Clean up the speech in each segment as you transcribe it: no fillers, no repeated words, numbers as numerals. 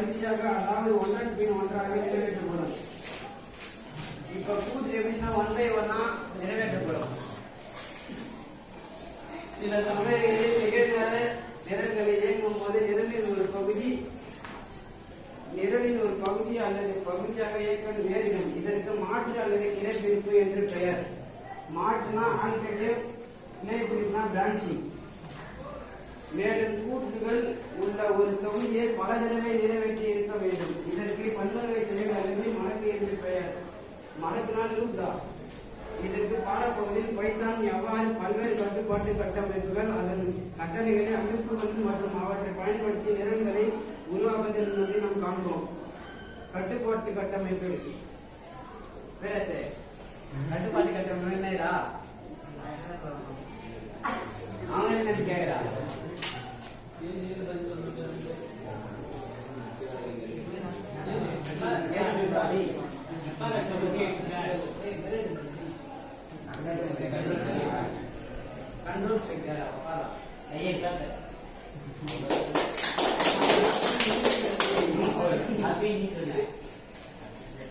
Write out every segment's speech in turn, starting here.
வரிசையாக அதாவது ஒன்றன் பின் ஒன்றாக நிறைவேற்றப்படும். இப்ப கூற்று எப்படின்னா 1 by 1 நிறைவேற்றப்படும். சில சமயங்களில் நிகழ்நேர நிரல்களை இயங்கும் போது நிரலின் ஒரு பகுதி அல்லது பகுதியாக இயக்க நேரிடும். இதற்கு மாற்று அல்லது கிளைப்பிரிப்பு என்று பெயர். மாற்றுனா ஆல்டர்னேட்டிவ், கிளைப்பிரிப்புனா பிரான்ச்சிங். மேலும் கூற்றுகள் உள்ள ஒரு தொகுதியை பல தடவை நிறைவேற்றி இருக்க வேண்டும். இதற்கு பன்முறை திரை அல்லது மடக்கு என்று பெயர். மடக்குனால் லூப்டா. இதற்கு பாடப்பகுதியில் பைத்தான் எவ்வாறு பல்வேறு கட்டுப்பாட்டு கட்டமைப்புகள், அதன் கட்டளைகளை, அமைப்புகள் மற்றும் அவற்றை பயன்படுத்தி நிரல்களை உருவாக்குவது என்பதை நாம் காண்போம். கட்டுப்பாட்டு கட்டமைப்பு கட்டுப்பாட்டு கட்டமைப்பு என்னடா அவன் என்ன கேக்குறா? कंट्रोल स्ट्रक्चर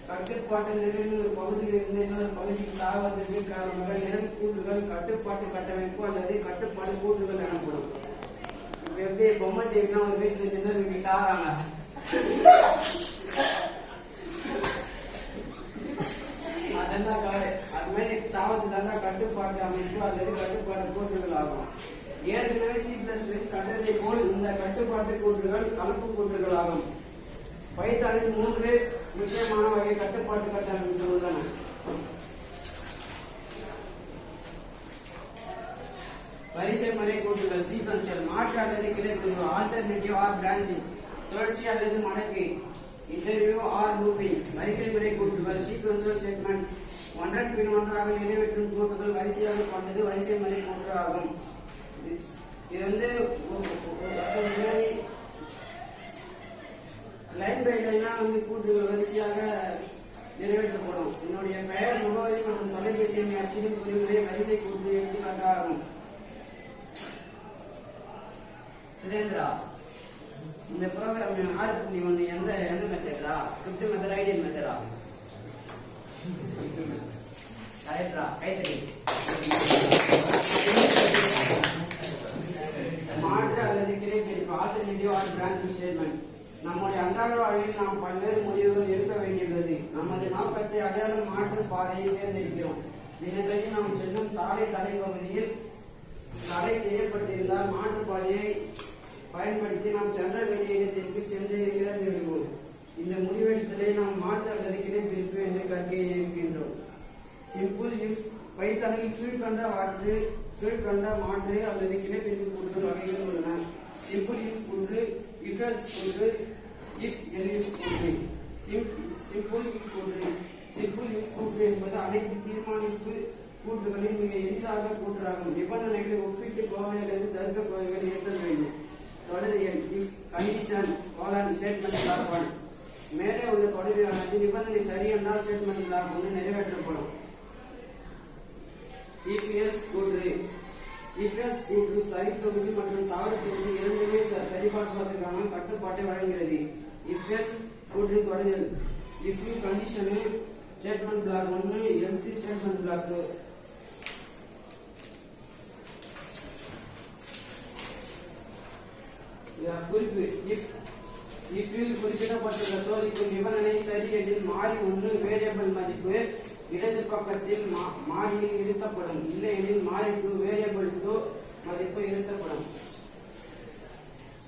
கட்டுப்பாட்டு நிரலின் ஒரு பகுதியில் இருந்து இன்னொரு பகுதிக்கு தாவதற்கு காரணமாக நிரல் கூற்றுகள் கட்டுப்பாட்டு கட்டமைப்பு அல்லது கட்டுப்பாடு கூற்றுகள் எனப்படும். இப்ப எப்படி பொம்மை தேவைன்னா ஒரு வீட்டுல சின்ன வீட்டு தாராங்க அதெல்லாம் கவலை. அது மாதிரி தாவத்து தாண்டா கட்டுப்பாட்டு அமைப்பு அல்லது கட்டுப்பாட்டு கூற்றுகள் ஆகும். ஏற்கனவே C++ கண்டதை போல் இந்த கட்டுப்பாட்டு கூற்றுகள் கலப்பு கூற்றுகள் ஆகும். பைத்தானில் 3 முக்கியமான வகை கட்டுப்பாட்டு கட்டமைப்புகள் உள்ளன. வரிசை முறை கூற்றுகள் சீக்வென்ஷியல், மாற்று அல்லது கிளைப்பிரிவு, ஆல்டர்னேட்டிவ் ஆர் பிரான்ச்சிங், சுழற்சி அல்லது மடக்கை, இன்டர்வியூ ஆர் லூப்பிங். வரிசை முறை கூற்றுகள் சீக்வென்ஷியல் ஸ்டேட்மெண்ட்ஸ், ஒன்றன் பின் ஒன்றாக நிறைவேற்றும் கூற்றுகள் வரிசையாக கொண்டது வரிசை முறை கூற்று ஆகும். இது வந்து முன்னாடி லைன் பை லைனா வந்து கூற்றுகள் வரிசையாக நிறைவேற்றப்படும். என்னுடைய பெயர், முகவரி மற்றும் தொலைபேசி எண்ணை அச்சிடும் குறிமுறை வரிசை கூற்று எடுத்துக்காட்டாகும். சுரேந்திரா, இந்த ப்ரோக்ராம் 6.1 எந்த மெத்தடா? ஸ்கிரிப்ட் மெத்தட், ஐடியல் மெத்தடா? கரெக்டா? கைத்தறி. மாற்று அல்லது கிளைப்பிரிப்பு, ஆல்டர்னேட்டிவ் ஆர் பிரான்ச்சிங் ஸ்டேட்மெண்ட். நம்முடைய அன்றாட வாழ்வில் நாம் பல்வேறு முடிவுகள் எடுக்க வேண்டியுள்ளது. நமது நோக்கத்தை அடையாளம் மாற்றும் பாதையை தேர்ந்தெடுக்கிறோம். தினசரி நாம் செல்லும் சாலை தலைப்பகுதியில் தடை செய்யப்பட்டிருந்தால் மாற்று பாதையை பயன்படுத்தி நாம் சென்ற வேண்டிய இடத்திற்கு சென்று சேர்ந்து விடுவோம். இந்த முடிவெடுத்தலை நாம் மாற்று அல்லது கிளைப்பிரிப்பு என்று கற்க இருக்கின்றோம். Simple if. பைத்தானில் கீழ்கண்ட மாற்று அல்லது கிளைப்பிரிப்பு கூற்றுகள் வகைகள் உள்ளன. சிம்பிள் இஃப் கூற்று, இஃப் எல்ஸ் கூற்று, இஃப் எல்ஸ் கூற்று. சிம்பிள் இஃப் கூற்று. சிம்பிள் இஃப் கூற்று என்பது அனைத்து தீர்மானிப்பு கூற்றுகளின் மிக எளிதாக கூற்றாகும். நிபந்தனைகளை ஒப்பிட்டு கோவை அல்லது தர்க்க கோவைகளை ஏற்றல் வேண்டும். தொடரியல் இஃப் கண்டிஷன் ஸ்டேட்மெண்ட் பிளாக் 1. மேலே உள்ள தொடரிலானது நிபந்தனை சரி என்றால் ஸ்டேட்மெண்ட் பிளாக் 1 நிறைவேற்றப்படும். இஃப் எல்ஸ் கூற்று. இஃப் எல்ஸ் கூற்று சரி தொகுதி மற்றும் தவறு தொகுதி இரண்டுமே சரிபார்ப்பதற்கான கட்டுப்பாட்டை வழங்குகிறது. இஃப் எல்ஸ் கூற்று தொடரியல். If you condition statement black 1, LC statement black 2. குறிப்பு இஃப் குறிப்பிடப்பட்டுள்ள சோதிக்கும் நிபந்தனை சரி எனில் மாறி 1 வேரியபிள் மதிப்பு இடது பக்கத்தில் மாறியில் இருத்தப்படும். இல்லையெனில் மாறி 2 வேரியபிள் 2 மதிப்பு இருத்தப்படும்.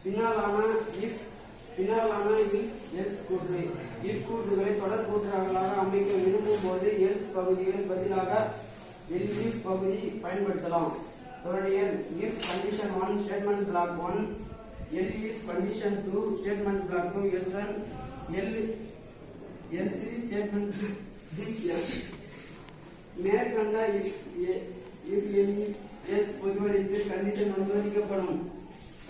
பின்னாலான இஃப் எல்ஸ் கூற்று. இஃப் கூற்றுகளை தொடர் கூற்றுகளாக அமைக்க விரும்பும் போது எல்ஸ் பகுதிகள் பதிலாக எல்இஃப் பகுதி பயன்படுத்தலாம். தொடரியல் if condition 1 statement black 1, elif condition 2 statement black 2, LC statement. மேற்கண்ட இஃப் எல்ஸ் பொதுவடித்து கண்டிஷன் 1 சோதிக்கப்படும்.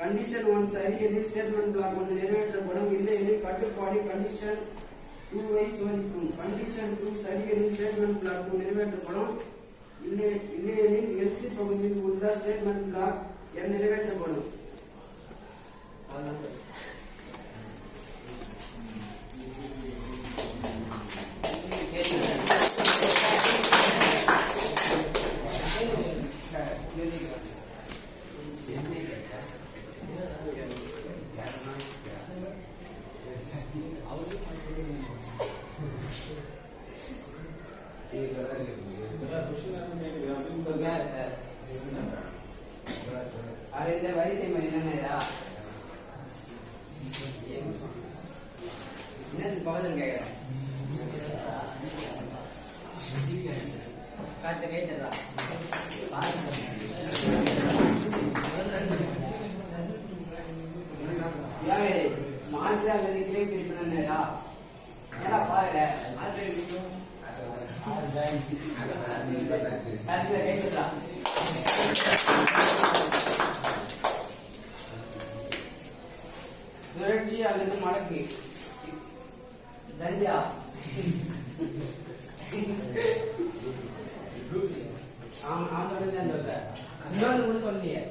கண்டிஷன் 1 சரி எனில் ஸ்டேட்மெண்ட் பிளாக் 1 நிறைவேற்றப்படும். இல்லை எனில் கட்டுப்பாடு கண்டிஷன் 2 சோதிக்கும். கண்டிஷன் 2 சரி எனில் ஸ்டேட்மெண்ட் பிளாக் 2 நிறைவேற்றப்படும். இல்லையெனில் எல்சி பகுதியில் உள்ள ஸ்டேட்மெண்ட் பிளாக் n நிறைவேற்றப்படும். अरे इधर वैसे महीना नहीं रहा इन्हें बहुत क्या करा काट के चल रहा यार मार्केट आगे दिखले फिर नहीं रहा यार फायर है मार्केट क्यों काट के चल रहा சுழற்சி அல்லது மடக்கு தஞ்சா ஆமாம் சொல்றேன் இன்னொன்று கூட சொல்லியே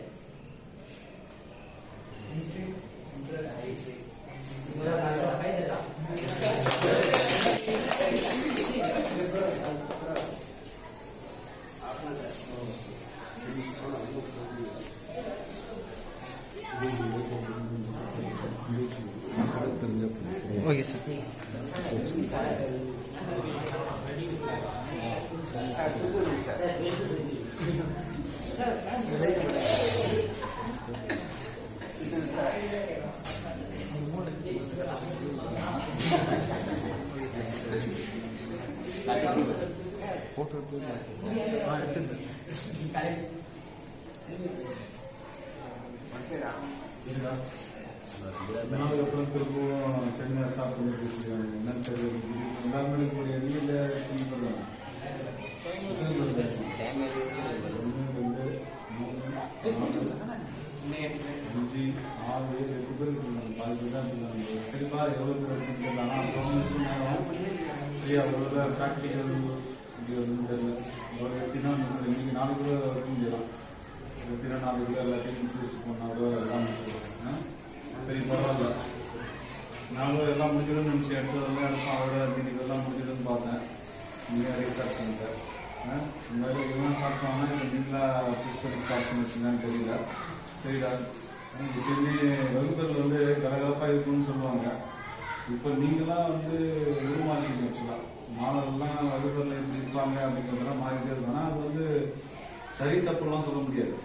ஓகே சார் போட்டோ அப்புறம் திரும்பவும் செமினார் ஸ்டார்ட் பண்ணி பேசிக்கிறாங்க என்னன்னு தெரியும் எல்லாருமே ஒரு எண்ணில் பண்ணுறாங்க 5, 6, 7 பேர் இருந்தாங்க 4 பேர் தான் இருந்தாங்க சரிப்பா எவ்வளோ பேர் இருக்குன்னு ஆனால் அவ்வளோ ப்ராக்டிக்கல் இது வந்து தெரியல ஒரு எப்படின்னா இன்னைக்கு 4 கிலோ வரைக்கும் செய்யலாம் எப்படின்னா 4 கிலோ எல்லாத்தையும் முடிச்சுட்டு போனால் கூட எல்லாம் முடிச்சுருக்கேன் சரி பரவாயில்ல நானும் எல்லாம் முடிஞ்சிடும்னு நினச்சி எடுத்ததெல்லாம் எடுப்போம் அவரோட இன்னைக்கு இதெல்லாம் முடிஞ்சிடும்னு பார்த்தேன் நீங்கள் ரீஸ்டார்ட் பண்ணிட்டேன் இந்த மாதிரி இதெல்லாம் ஸ்டார்ட் பண்ணால் இப்போ நீங்களாக ஃபிக்ஸ் பண்ணி ஸ்டார்ட் பண்ணிச்சுங்கன்னு தெரியல சரிடா எப்பயுமே வகுப்புகள் வந்து கலகலப்பாக இருக்குன்னு சொல்லுவாங்க இப்போ நீங்களாம் வந்து உருமாறிங்க வச்சுக்கலாம் மாணவர்கள்லாம் வகுப்புகளில் எப்படி இருப்பாங்க அப்படிங்கிறதெல்லாம் மாறிட்டே இருக்காங்கன்னா அது வந்து சரி தப்புலாம் சொல்ல முடியாது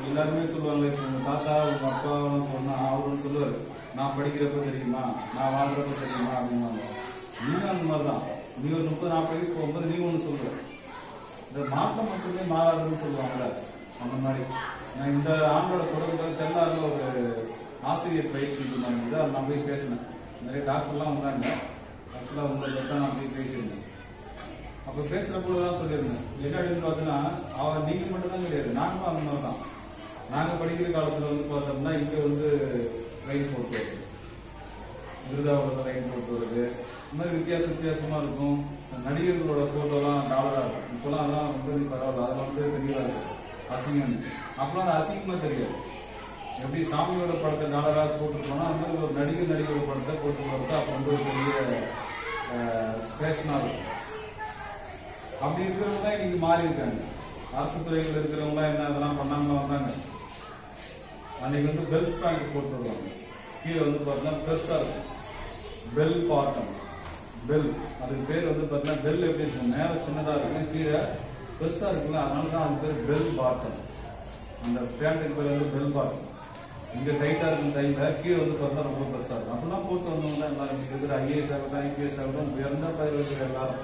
எல்லாருமே சொல்லுவாங்க இப்போ உங்கள் தாத்தா உங்கள் அப்பாவெல்லாம் சொன்னால் அவருன்னு சொல்லுவார் நான் படிக்கிறப்ப தெரியுமா நான் வாழ்றப்ப தெரியுமா அப்படின்னாங்க நீங்களும் அந்த மாதிரி தான் நீ ஒரு 30-40 வயசு போகும்போது நீ ஒன்று சொல்லுவேன் இந்த மாற்றம் மட்டுமே மாறாதுன்னு சொல்லுவாங்கல்ல அந்த மாதிரி நான் இந்த ஆண்டோட தொடர்பு தென்னாரில் ஒரு ஆசிரியர் பயிற்சி சொன்னாங்க அதை நான் போய் பேசினேன் நிறைய டாக்டர்லாம் வந்தாங்க ஆக்சுவலாக உங்களை தான் நான் போய் பேசியிருந்தேன் அப்போ பேசுகிறப்போ தான் சொல்லியிருந்தேன் என்ன அப்படின்னு பார்த்தீங்கன்னா அவர் நீங்கள் மட்டும் தான் கிடையாது நாங்களும் அந்த மாதிரி தான் நாங்கள் படிக்கிற காலத்தில் வந்து பார்த்தோம்னா இங்கே வந்து ரைன் போட்டு வருது விருதாவளத்தில் ரைன் போட்டு வருது இந்த மாதிரி வித்தியாசமாக இருக்கும் நடிகர்களோட ஃபோட்டோலாம் டாலராக இருக்கும் இப்போலாம் அதெல்லாம் ரொம்ப பரவாயில்ல அதெல்லாம் வந்து தெளிவாக இருக்கும் அசிங்கம் அப்போலாம் அது அசிங்கமாக தெரியாது எப்படி சாமியோட படத்தை டாலராக போட்டுருக்கோம்னா அந்த மாதிரி ஒரு நடிகரோட படத்தை போட்டு போகிறது அப்போ வந்து ஒரு பெரிய ஃபேஷனாக இருக்கும் அப்படி இருக்கிறவங்க தான் இன்னைக்கு மாறி இருக்காங்க அரசு துறைகள் இருக்கிறவங்களாம் என்ன அதெல்லாம் பண்ணாம வந்தாங்க அன்னைக்கு வந்து பெல் ஸ்பேங்க் போட்டு வருவாங்க கீழே வந்து பார்த்தீங்கன்னா பெருசா இருக்கும் பெல் பாட்டம் பெல் அதுக்கு பேர் வந்து பார்த்தீங்கன்னா பெல் எப்படி இருக்கும் மேலே சின்னதாக இருக்கும் கீழே பெருசா இருக்குல்ல அதனால தான் அது பேர் பெல் பாட்டம் அந்த பேண்ட்டுக்கு பேர் வந்து பெல் பாட்டம் இங்கே டைட்டாக இருக்கும் டைமில் கீழே வந்து பார்த்தா ரொம்ப பெருசாக இருக்கும் அப்படிலாம் போட்டு வந்தவங்க தான் எல்லாரும் இங்கே இருக்கிற ஐஏஎஸ் ஆகட்டும் ஐபிஎஸ் ஆகட்டும் உயர்ந்த பதவி இருக்கிற எல்லாரும்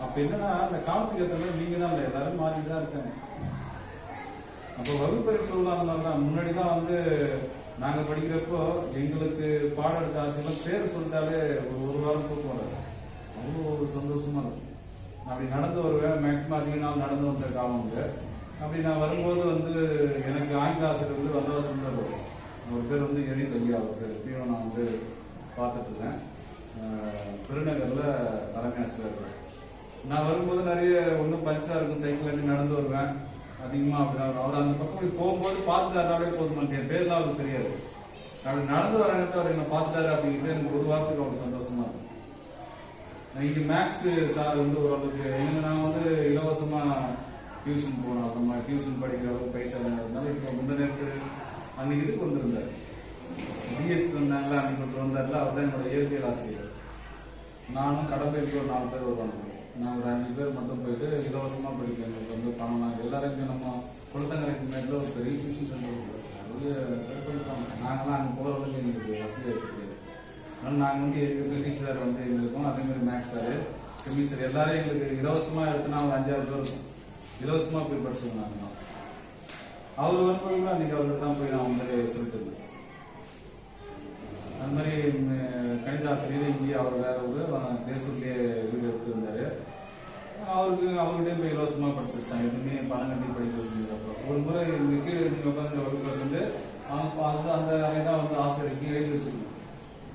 அப்ப என்னன்னா அந்த காலத்துக்கு ஏற்ற மாதிரி நீங்க தான் இல்லை எல்லாரும் மாறிட்டு தான் இருக்காங்க அப்போ வகுப்பறை சொல்லலாம் அந்த மாதிரிதான் முன்னாடிதான் வந்து நாங்க படிக்கிறப்போ எங்களுக்கு பாடம் எடுத்த ஆசிரியர் பேர் சொல்லிட்டாலே ஒரு வாரம் தூக்கம் வராது அவ்வளோ ஒரு சந்தோஷமா இருக்கும் அப்படி நடந்து வருவேன் மேக்சிமம் அதிக நாள் நடந்து வந்த காலம் வந்து அப்படி நான் வரும்போது வந்து எனக்கு ஆங்கில ஆசிரியர் வந்து வந்தவா சுந்தர் அவர் பேர் வந்து எழில் ஐயா அவர் பேர் எப்பயும் நான் வந்து பார்த்துட்டு இருக்கேன் பெருநகர்ல தலைமை ஆசிரியர் நான் வரும்போது நிறைய ஒன்றும் பஞ்சா இருக்கும் சைக்கிள் அடி நடந்து வருவேன் அதிகமாக அப்படிதான் அவர் அந்த பக்கம் போகும்போது பார்த்துட்டாராலே போதும் என் பேர்லாம் அவருக்கு தெரியாது அப்படி நடந்து வர இடத்துல அவர் என்ன பார்த்துட்டாரு அப்படிங்கிறது எனக்கு ஒரு வாரத்துக்கு அவ்வளோ சந்தோஷமா இருக்கும் இங்கே மேக்ஸ் சார் வந்து ஓரளவுக்கு எங்க நான் வந்து இலவசமா டியூஷன் போனோம். நம்ம டியூஷன் படிக்கிற அளவுக்கு பைசா இருந்தாலும் இப்போ முந்த நேரத்தில் அன்னைக்கு இதுக்கு வந்திருந்தார், டிஎஸ்க்கு வந்தாங்களா, அன்னைக்கு ஒருத்தர் வந்தார்ல, அவர் தான் என்னோட இயற்பியல் ஆசிரியர். நானும் கடம்பைக்கு ஒரு 4 பேர் வருவாங்க. நான் ஒரு 5 பேர் மட்டும் போயிட்டு இலவசமாக படிப்பேன். எங்களுக்கு வந்து பணம் எல்லாருமே நம்ம குளத்தங்கரைக்கு மேட்டில் ஒரு பெரிய டியூஷன் சென்டர் படிப்பாங்க. நாங்களாம் அங்கே போகிறவங்க எங்களுக்கு வசதி இருக்குது. அதனால் நாங்கள் வந்து பிசிக்ஸ் சார் வந்து எங்களுக்கும், அதேமாதிரி மேக்ஸ் சார், கெமிஸ்ட்ரி சார் எல்லாரும் எங்களுக்கு இலவசமாக எடுத்துனா ஒரு 5-6 பேர் இருக்கும். இலவசமாக போய் படிச்சுக்கோங்க. நாங்கள் அவர் வரும்போது அன்றைக்கி அவர்கிட்ட தான் போய் நான் வந்து சொல்லிட்டு இருந்தேன். அது மாதிரி கணித ஆசிரியர் இங்கே அவர் வேற ஒரு தேசூர்லேயே வீடு எடுத்துருந்தாரு. அவர்கிட்டே போய் இலவசமாக படிச்சுருக்காங்க. எதுவுமே பணம் கட்டி படிக்க வச்சுருக்கிறப்போ ஒரு முறை இன்னைக்கு நீங்கள் உட்காந்து வகுப்பில் வந்து அது அந்த அறை தான் வந்து ஆசிரியருக்கு எழுதி வச்சுருக்கோம்.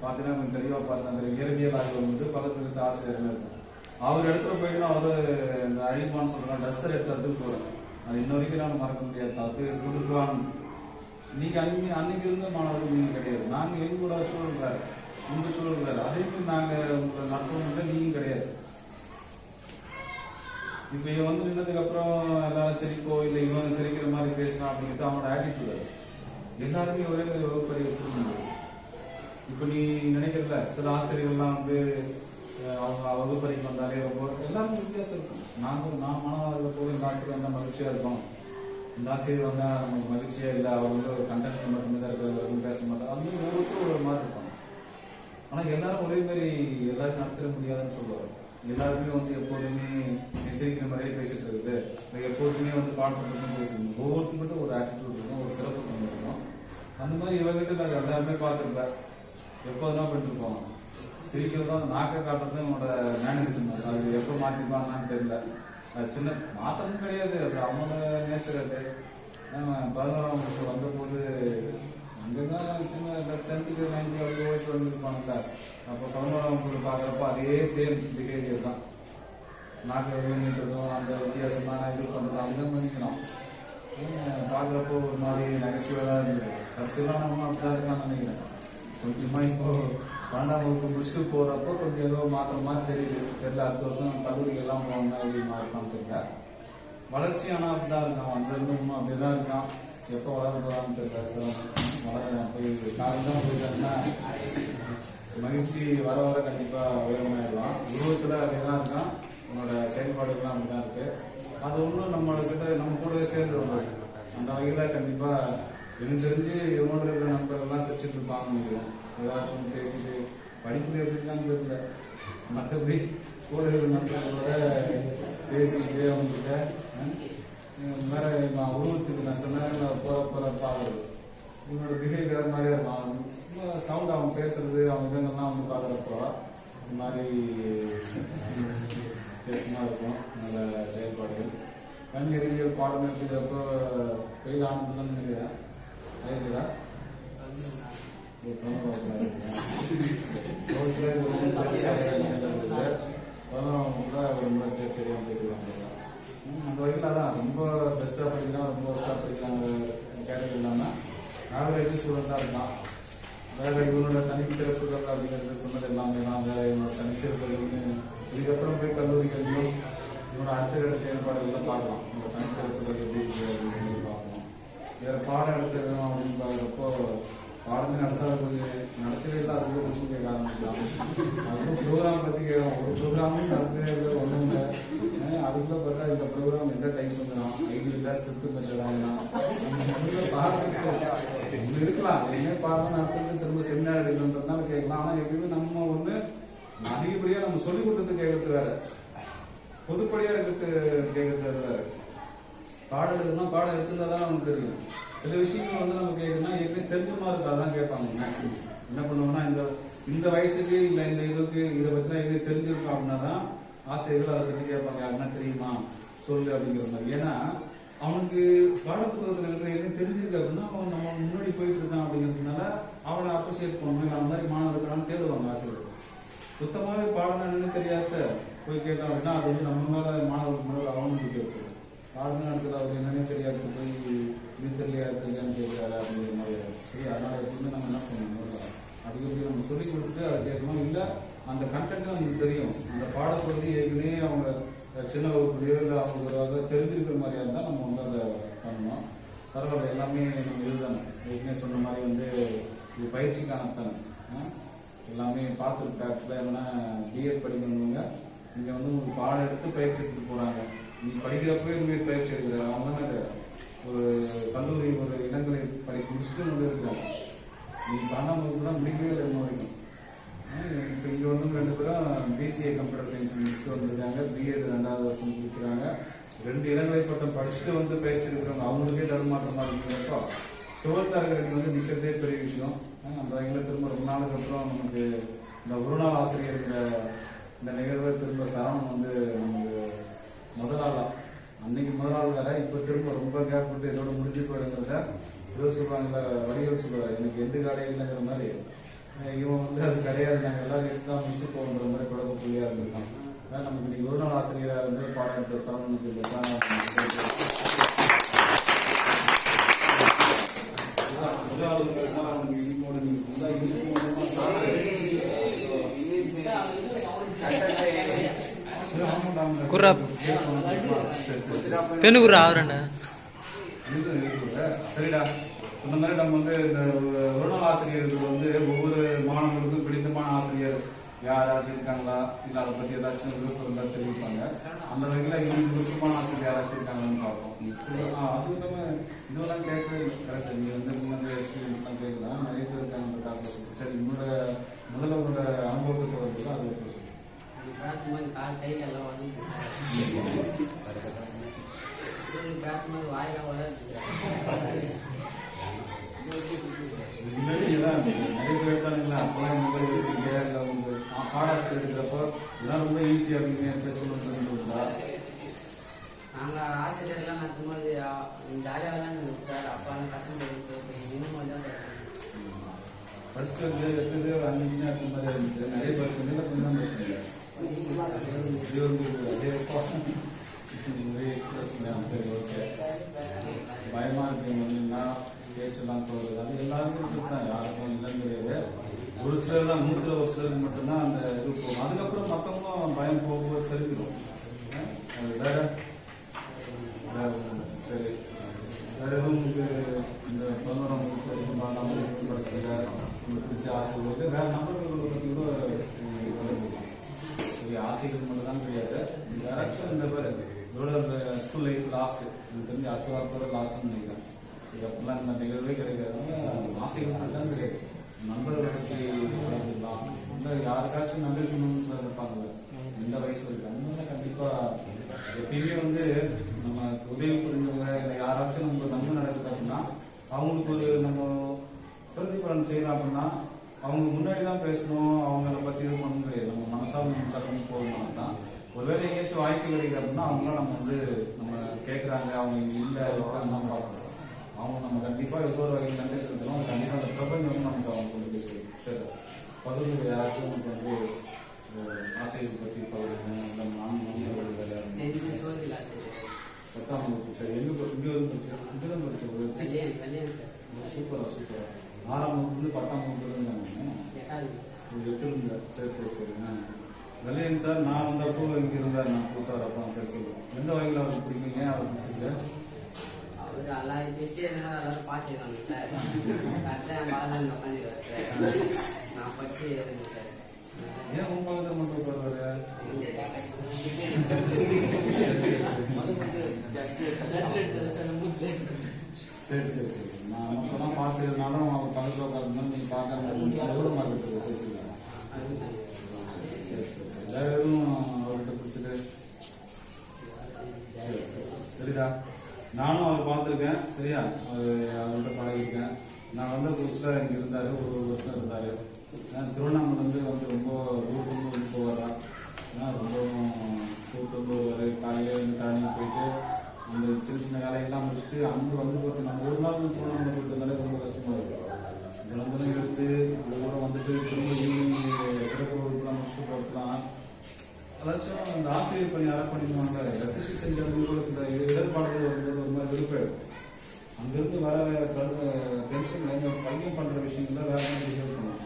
பார்த்தீங்கன்னா கொஞ்சம் தெளிவாக பார்த்தா அந்த இயற்பியல் ஆய்வு வந்து பக்கத்தில் இருக்க ஆசிரியர்கள் இருக்கும். அவர் இடத்துல போயிட்டு அவர் இந்த அழிமான்னு சொல்கிறாங்க, டஸ்டர் எடுத்து போகிறேன். அது இன்ன வரைக்கும் நான் மறக்க முடியாது. அது கொடுக்குவான். நீங்க அன்னைக்கு இருந்த மாணவர்கள் நீங்க கிடையாது. நாங்க எங்களோட சூழல் வேற, உங்க சூழல் வேற. அதே மாதிரி நாங்க உங்களை நடத்துவோம், நீங்க கிடையாது. இப்ப இவன் வந்து நின்னதுக்கு அப்புறம் எல்லாரும் சிரிப்போ இல்ல இவன் சிரிக்கிற மாதிரி பேசலாம் அப்படின்ட்டு அவனோட ஆட்டிடியூட். எல்லாருமே ஒரே மாதிரி வகுப்பறை வச்சிருக்காங்க. இப்ப நீ நினைக்கிறல சில ஆசிரியர்கள்லாம் வந்து அவங்க வகுப்பறைக்கு வந்தாலே ரொம்ப எல்லாருக்கும் வித்தியாசம் இருக்கும். நான் மாணவர்கள் போது இந்த ஆசிரியர் வந்தா மகிழ்ச்சியா இருக்கும், இந்த ஆசிரியர் வந்தா நமக்கு மகிழ்ச்சியா இல்லை, அவர் வந்து ஒரு கண்டக்ட் மட்டுமே தான் இருக்கிற பேச மாட்டாங்க. அந்த மாதிரி ஒவ்வொருத்தரும் ஒரு மாதிரி இருப்பாங்க. ஆனா எல்லாரும் ஒரே மாதிரி எல்லாரும் நடத்திட முடியாதுன்னு சொல்லுவாங்க. எல்லாருமே வந்து எப்போதுமே சிரிக்கிற மாதிரியே பேசிட்டு இருக்குது, எப்போதுமே வந்து பாட்டு பேசணும். ஒவ்வொருத்தரும் மட்டும் ஒரு ஆட்டிடியூட் இருக்கும், ஒரு சிறப்பு தன்மை இருக்கும். அந்த மாதிரி இவங்கிட்ட நாங்கள் எல்லாருமே பார்த்துருப்பேன். எப்போதுனா பண்ணிட்டு இருப்போம். சிரிக்கிறதா நாக்க காட்டுறது என்னோட மேனரிசம். அது எப்போ மாற்றிப்பான்னு தெரியல. சின்ன மாற்றமும் கிடையாது, அது அவனோட நேச்சர். அது 11ஆம் வகுப்பு வந்த போது அங்கதான் சின்ன 10th 9th வரைக்கும் ஓய்ட்டு வந்துருப்பாங்கல்ல. அப்போ 11ஆம் வகுப்பு பார்க்குறப்போ அதே சேம் பிஹேவியர் தான். நாக்கு வேணுன்றதும் அந்த வித்தியாசமான இது பண்ணுறது அந்த பண்ணிக்கணும். பார்க்குறப்போ ஒரு மாதிரி நகைச்சுவையாக தான் இருந்தது. கடைசியெல்லாம் நம்ம அப்படிதான் இருக்கான்னு நினைக்கிறேன். கொஞ்சமாக இப்போ 12ஆம் வகுப்பு முடிச்சுட்டு போகிறப்போ கொஞ்சம் ஏதோ மாற்ற மாதிரி தெரியுது. தெரியல, அடுத்த வருஷம் தகுதிகள்லாம் போவாங்க அப்படின்னு மாறினான்னு தெரியல. வளர்ச்சி ஆனால் அப்படிதான் இருக்கான். அந்த இருந்தும் அப்படிதான் இருக்கான். எப்போ வளர போகிறான்னு தெரியல. வளர போய் காரணம் போயிட்டாங்கன்னா மகிழ்ச்சி வர வர கண்டிப்பாக உயரமாயிடலாம். உருவத்தில் அப்படிதான் இருக்கான். உன்னோட செயல்பாடுகள்லாம் அப்படிதான் இருக்கு. அது ஒன்றும் நம்மகிட்ட நம்ம கூடவே சேர்ந்து வரும். அந்த வகையில் கண்டிப்பாக எனக்கு தெரிஞ்சு இவனோட இருக்கிற நண்பர்கள்லாம் சிரிச்சுட்டு இருப்பாங்க. நினைக்கிறேன் ஏதாச்சும் பேசிட்டு படிப்புல எப்படின்னு தெரியல. மற்றபடி கூட இருக்கிற நண்பர்களோட பேசிக்கிட்டு அவங்ககிட்ட வேற நான் உருவத்துக்கு நான் சொன்னேன் போற பார்க்கறது இவனோட பிஹேவியர் மாதிரியே இருக்கும். சவுண்ட் அவன் பேசுறது அவங்க இதெல்லாம் வந்து பார்க்குறப்போ இந்த மாதிரி வித்தியாசமா இருக்கும். நல்ல செயல்பாடுகள் கண் அறிவியல் பாடம் எடுத்துக்கிறப்போ பெயில் ஆனதுன்னு நினைக்கிறேன். அந்த வகையில் அதான் ரொம்ப பெஸ்ட்டாக படிக்கலாம், ரொம்ப பெஸ்ட்டாக படிக்கலாங்க கேட்டகரி இல்லாமல் ஆவரேஜ் ஸ்டூடெண்ட்டாக இருக்கலாம். வேற இவனோட தனிச்சிறப்புகள் அப்படிங்கிறது சொன்னது எல்லாமே தான். வேற இவனோட தனிச்சிறப்புகள் இதுக்கப்புறம் போய் கல்லூரிகளையும் இவனோட அடுத்த செயல்பாடுகள்லாம் பார்க்கலாம். இந்த தனிச்சிறப்புகள் எப்படி இருக்குது அப்படின்னு பார்க்கணும். வேற பாடம் எடுத்துக்கணும் அப்படின்னு பார்க்குறப்போ பாடமே நடத்தாத கொஞ்சம் நடத்தவே இல்லை. அதுக்குள்ள கொஸ்டின் கேட்க ஆரம்பிக்கலாம். அதுக்கும் ப்ரோக்ராம் பற்றி கேட்கும். ஒரு ப்ரோக்ராமும் நடத்தவே இல்லை, ஒன்றும் இல்லை. அதுக்குள்ள பார்த்தா இந்த ப்ரோக்ராம் எந்த டைம் வந்துடும், ஐடி இல்லை, ஸ்கிரிப்ட் மெத்தட் ஆகலாம். பாடத்துக்கு ஒன்று இருக்கலாம். என்ன பாடம் நடத்துறது திரும்ப செமினார் எடுக்கணுன்றதுனால கேட்கலாம். ஆனால் எப்பயுமே நம்ம ஒன்று அதிகப்படியாக நம்ம சொல்லிக் கொடுத்தது கேட்கறது வேற, பொதுப்படியாக இருக்கிறது கேட்கறது வேற. பாடம் எடுக்கணும்னா பாடம் எடுத்துருந்தா தான் நமக்கு தெரியும். சில விஷயங்கள் வந்து நம்ம கேட்கணும்னா ஏற்கனவே தெரிஞ்ச மாதிரி இருக்கா தான் கேட்பாங்க. மேக்ஸிமம் என்ன பண்ணுவோம்னா இந்த வயசுக்கு இல்லை இந்த இதுக்கு இதை பற்றினா ஏற்கனவே தெரிஞ்சிருக்கோம் அப்படின்னா தான் ஆசிரியர்கள் அதை பற்றி கேட்பாங்க. அப்படின்னா தெரியுமா சொல்லு அப்படிங்கிற மாதிரி. ஏன்னா அவனுக்கு பாடப்புத்தகத்தில் இருக்கிற ஏற்கனவே தெரிஞ்சிருக்கு அப்படின்னா அவன் நம்ம முன்னாடி போயிட்டு இருக்கான் அப்படிங்கிறதுனால அவனை அப்ரிசியேட் பண்ணணும். அந்த மாதிரி மாணவர்களான தேடுவாங்க ஆசிரியர்கள். சுத்தமாகவே பாடம் என்னன்னு தெரியாத போய் கேட்டான் அப்படின்னா அது வந்து நம்ம மேலே மாணவர்கள் மேலே அவனுக்கு கேட்கும். பாடம் நடக்குது அவர் என்னன்னே தெரியாது போய் இது தெரியாதுன்னு கேட்கிறாரு அப்படிங்கிற மாதிரி. சரி, அதனால எப்பவுமே நம்ம என்ன பண்ணணும், அதுக்கு எப்படி நம்ம சொல்லிக் கொடுத்துட்டு அதை கேட்கணும். இல்லை அந்த கண்டென்ட்டும் நமக்கு தெரியும், அந்த பாடப்பகுதி ஏற்கனவே அவங்க சின்ன வகுப்புலையோ இல்லை அவங்களுக்கு தெரிஞ்சிருக்கிற மாதிரியா இருந்தால் நம்ம வந்து அதை பண்ணணும். பரவாயில்ல, எல்லாமே நம்ம இதுதானே ஏற்கனவே சொன்ன மாதிரி வந்து இது பயிற்சிக்கான தானே. எல்லாமே பார்த்துருக்கு. ஆக்சுவலாக என்னன்னா பிஎட் படிக்கணுங்க இங்கே வந்து உங்களுக்கு பாடம் எடுத்து பயிற்சி எடுத்துட்டு போகிறாங்க. நீ படிக்கிறப்பவே இனிமேல் பயிற்சி எடுக்கிற அவங்க ஒரு கல்லூரி ஒரு இளங்கலை படிப்பு முடிச்சுட்டு வந்து இருக்கிறாங்க. நீ 12ஆம் வகுப்பு தான் முடிக்கவே இல்லை இன்னும் வரைக்கும். இப்போ இங்கே வந்து 2 பேரும் பிசிஏ கம்ப்யூட்டர் சயின்ஸ் முடிச்சுட்டு வந்துருக்காங்க. பிஎட் 2வது வருஷம் கொடுக்குறாங்க. 2 இளங்கலை பட்டம் படிச்சுட்டு வந்து பயிற்சி எடுக்கிறவங்க அவங்களுக்கே தடுமாற்றமாக இருக்கிறப்போ 12th இருக்கிறவங்க வந்து நிற்கிறதே பெரிய விஷயம். நம்ம எங்களை திரும்ப ரொம்ப நாளுக்கு அப்புறம் நமக்கு இந்த ஒரு நாள் ஆசிரியர் இந்த நிகழ்வை திரும்ப சரவணன் வந்து நமக்கு முதலாளா அன்னைக்கு முதலாளர் வேற இப்போ திரும்ப ரொம்ப கேப் விட்டு இதோட முடிஞ்சு போயிடுங்கிறத ஏதோ சொல்லுவாங்க வடிகள் சொல்லுவார். எனக்கு எந்த காடை இல்லைங்கிற மாதிரி இவன் வந்து அது கிடையாது, நாங்கள் எல்லாரும் எடுத்துதான் முடிச்சுட்டு போகிற மாதிரி தொடக்க புள்ளியாக இருந்திருக்கான். நமக்கு இன்னைக்கு ஒரு நாள் ஆசிரியராக இருந்து பாடம் எடுத்த சரவணனுக்கு பெண்ணுக்குறா அவரண்ணா சரிடா. இந்த மாதிரி நம்ம வந்து இந்த ஒரு நாள் ஆசிரியர்கள் வந்து ஒவ்வொரு மாணவர்களுக்கும் பிடித்தமான ஆசிரியர் யாராச்சும் இருக்காங்களா, இல்லை அதை பற்றி ஏதாச்சும் விருப்பம் இருந்தால் தெரிவிப்பாங்க. அந்த வகையில் இவங்களுக்கு விருப்பமான ஆசிரியர் யாராச்சும் இருக்காங்கன்னு பார்ப்போம். அது இல்லாமல் இதெல்லாம் கேட்கவே கரெக்ட். நீங்கள் வந்து முன்னாடி எக்ஸ்பீரியன்ஸ்லாம் கேட்கலாம். நிறைய பேர் இருக்காங்க டாக்டர். சரி, உங்களோட முதல்ல உங்களோட அனுபவத்துக்கு வருது அது எப்படி சொல்லுங்கள். நிறைய பேர் தானுங்களா பாடாசிரியர் இருக்கிறப்போ இதெல்லாம் ரொம்ப ஈஸியாக அப்படின்னு சொல்லுங்களா? நாங்கள் ஆசிரியர்லாம் நடத்தும்போது ஜாலியாகலாம் சார். அப்பா கஷ்டம் இன்னும் தான் படிச்சுட்டு வந்து எடுத்தது 5 நிமிஷம் எடுத்த மாதிரி இருந்துச்சு. நிறைய பேர் கொஞ்சம் சரி, ஓகே. பயமா இருக்கீங்கன்னா பேச்செல்லாம் போகுது, அது எல்லாருக்கும் தான், யாருக்கும் இல்லைன்னு கிடையாது. ஒரு சிலர் தான், 100ல் ஒரு சிலருக்கு மட்டும்தான் அந்த இது போகும். அதுக்கப்புறம் மற்றவங்களும் பயம் போகும்போது தெரிஞ்சிடும். அது வேற சரி. வேற எதுவும் உங்களுக்கு இந்த 11ஆம் வகுப்பு வரைக்கும் 12ஆம் வகுப்பு படிக்கிற உங்களுக்கு பிடிச்ச ஆசிரியர்களுக்கு வேற நபர்கள் பற்றி கூட ஆசைகள் மட்டும் தான் கிடையாது. யாராச்சும் இந்த பேர் இதோட இந்த ஸ்கூல் லைஃப் லாஸ்ட் எனக்கு தெரிஞ்சு அடுத்த வாரத்தோட லாஸ்ட்னு நினைக்கிறேன். இது அப்படிலாம் இந்த நிகழ்வே கிடைக்காது. ஆசைகள் மட்டும் தான் கிடையாது. நண்பர்களை பற்றி வளர்ந்துக்கலாம், இல்லை யாருக்காச்சும் நன்றி சொல்லணும்னு சொல்ல இருப்பாங்க எந்த வயசு இருக்கு. அந்த கண்டிப்பாக எப்பயுமே வந்து நம்ம உதவி புரிஞ்சவங்க இல்லை யாராச்சும் நம்ம நன்மை நடக்குது அப்படின்னா அவங்களுக்கு ஒரு நம்ம பிரதிபலன் செய்யலாம் அப்படின்னா அவங்க முன்னாடி தான் பேசணும். அவங்கள பற்றி இது பண்ண முடியாது. நம்ம மனசாக சட்டம் போகணும் தான். ஒருவேளை எங்கேயாச்சும் வாய்ப்பு கிடைக்குது அப்படின்னா அவங்களாம் நம்ம வந்து நம்ம கேட்குறாங்க, அவங்க இல்லை தான் பார்க்கணும். அவங்க நம்ம கண்டிப்பாக ஏதோ ஒரு வகையில் நன்றி செலுத்தணும். அவங்க கண்டிப்பாக அந்த பிரபஞ்சம் வந்து நமக்கு அவங்க கொண்டு போய் செய்யும். சரி, பகுதியில் யாராச்சும் நமக்கு வந்து ஆசையை பற்றி பகுதிங்க இல்லை 4 விளையாடு 10ஆம் வகுப்பு. சரி, இங்கே வந்து படிச்சு இங்கே தான் படிச்சு சூப்பரா சூப்பரா 6ஆம் வகுப்புலேருந்து 10ஆம் வகுப்புலேருந்து 8ல். சரி சரி சரிங்க. கல்யாண் சார் நான் வந்தப்போ இங்கே இருந்தார். நான் புதுசார் அப்பா. சரி சரி. எந்த வகையில் அவருக்கு பிடிக்குங்க? அவர் பிடிச்சிருக்கு அவர் எல்லாரும் பேசி எல்லாரும் பார்த்துருக்காங்க சார். கரெக்டாக பாடல் உட்காந்துருக்காரு சார். நான் பற்றி சார். ஏன் உங்க பக்கத்தில் மட்டும் சொல்றாரு? சரி சரி சரி. நான் அப்பதான் பார்த்துருந்தாலும் அவர் பக்கத்தில் உட்காந்து நீங்க பார்க்க அதோட மார்க்கெட் சரி சரி சரி சரி. வேற எதுவும் அவர்கிட்ட பிடிச்சது? சரி சரிடா. நானும் அவர் பார்த்துருக்கேன். சரியா, அவர்கிட்ட பழகிருக்கேன். நான் வந்து புதுசில் இங்கே இருந்தார், ஒரு வருஷம் இருந்தார். திருவண்ணாமலேருந்து வந்து ரொம்ப ரூட்டு வந்து போவாரா, ரொம்ப கூட்டு காலையில் வந்து தண்ணி போயிட்டு அந்த சின்ன சின்ன வேலைகள்லாம் முடிச்சுட்டு அங்கே வந்து பார்த்து நம்ம ஒரு நாள் திருவண்ணாமலை போயிட்டு ரொம்ப கஷ்டமாக இருக்கும். தினந்தனம் எடுத்து அதுக்கப்புறம் வந்துட்டு திரும்ப ஈவினிங் சிறப்பு வகுப்புலாம் முடிச்சுட்டு போகலாம். அதாச்சும் அந்த ஆசிரியர் பணி யாராவது பண்ணிக்குவாங்க. ரசிச்சு செஞ்சவங்க கூட சில இடர்பாடுகள் வரும்போது ஒரு மாதிரி விருப்பம். அங்கிருந்து வர டென்ஷன் பையன் பண்ற விஷயங்கள வேற மாதிரி பிஹேவ் பண்ணுவோம்.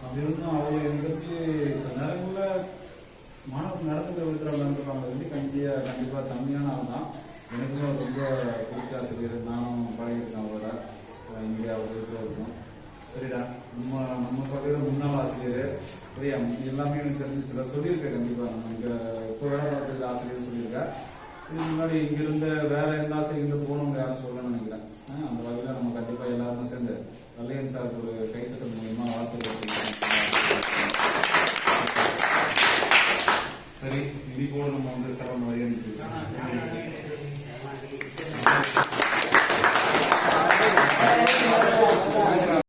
அப்படி இருந்தும் அவங்க எங்களுக்கு சில நேரங்களில் மாணவர்கள் நடந்துக்கிற விதத்தில் நடந்துருப்பாங்க. கண்டிப்பாக தம்பியான ஆள் தான். எனக்குமே அவர் ரொம்ப பிடிச்ச ஆசிரியர். நானும் பழகிருக்கேன் அவரோட. இங்கே அவர் இருக்கும். சரிடா, நம்ம பள்ளியோட முன்னாள் ஆசிரியர். சரியா, எல்லாமே எனக்கு தெரிஞ்சு சில சொல்லியிருக்கேன். கண்டிப்பாக நம்ம இங்கே இப்போ வேலை பார்க்கறது ஆசிரியர் சொல்லியிருக்கேன். இதுக்கு முன்னாடி இங்கிருந்த வேற எந்த ஆசிரியர் போகணுங்க யாரும் சொல்லணும்னு நினைக்கிறேன். அந்த வகையில் நம்ம கண்டிப்பாக எல்லாருமே சேர்ந்து நல்லையன் சார் ஒரு கைத்தட்டல் மூலியமா வாழ்த்துக்கள். சரி, இன்னைக்கோடு நம்ம வந்து